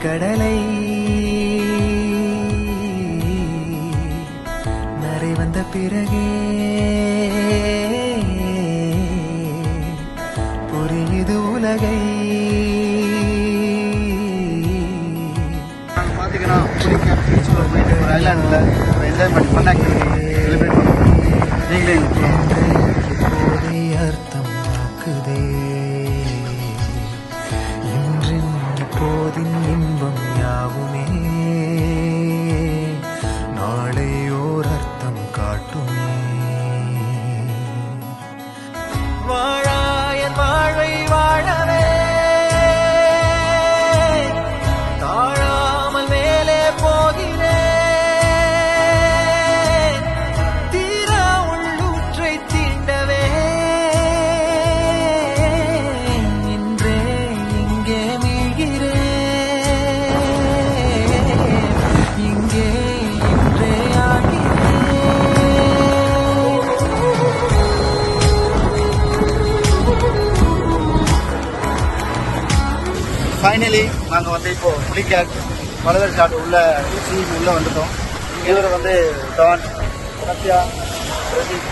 கடலை நரை வந்த பிறகே புரியுது உலகை. பார்த்தீங்கன்னா போயிட்டு ஒரு ஐலாண்டில் ஒரு என்ஜாய்மெண்ட் பண்ண செலிப்ரேட் பண்ணுவோம். நீங்களே இப்போதை அர்த்தம் ஆக்குதே இன்றின் இப்போதின் இன்பம் யாவுமே நாளை ஓர் அர்த்தம் காட்டுமே. வாழாயன் வாழ்வை வாழவே தாழாமல் மேலே போகிறேன் தீரா உள்ளூற்றை தீண்டவே இன்றே இங்கே மீழ்கிறேன் இங்கே இன்றே ஆகிறேன். ஃபைனலி நாங்கள் வந்து இப்போ புலிக்காட் மலர் ஷாட் உள்ள உள்ளே வந்துட்டோம். இவர் வந்து டான் சத்யா பிரதீப்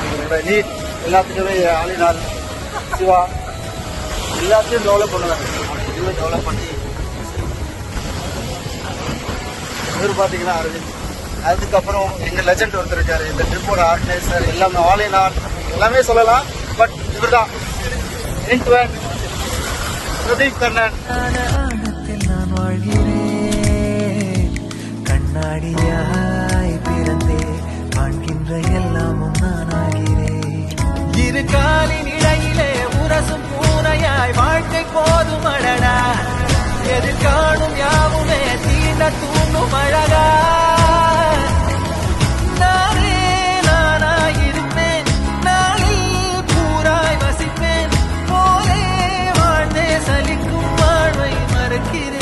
நீட் எல்லாத்துக்குமே ஆளினால் சிவா எல்லாத்தையும் டெவலப் பண்ணுவாங்க. இதுவே டெவலப் பண்ணி இவர் பார்த்தீங்கன்னா அரவிந்த். அதுக்கப்புறம் எங்கள் லெஜண்ட் ஒருத்தர் இருக்காரு, இந்த ட்ரிப்போட ஆர்கனைசர் எல்லாமே ஆளினால் எல்லாமே சொல்லலாம். பட் இவர் தான் பிரதீப் கண்ணன். ஆழத்தில் நான் வாழ்கிறேன் கண்ணாடியாய் பிறந்தே காண்கின்ற எல்லாமும் நான் ஆகிறேன். இரு காலின் இடையிலே உரசும் பூனையாய் வாழ்க்கை போதும் அழடா எதிர் காணும் யாவுமே தீண்ட தூண்டும் அழகா. நானே நானாயிருப்பேன் நாளில் பூராய் வசிப்பேன் போலே வாழ்ந்தே சலிக்கும் வாழ்வை மறுக்கிறேன்.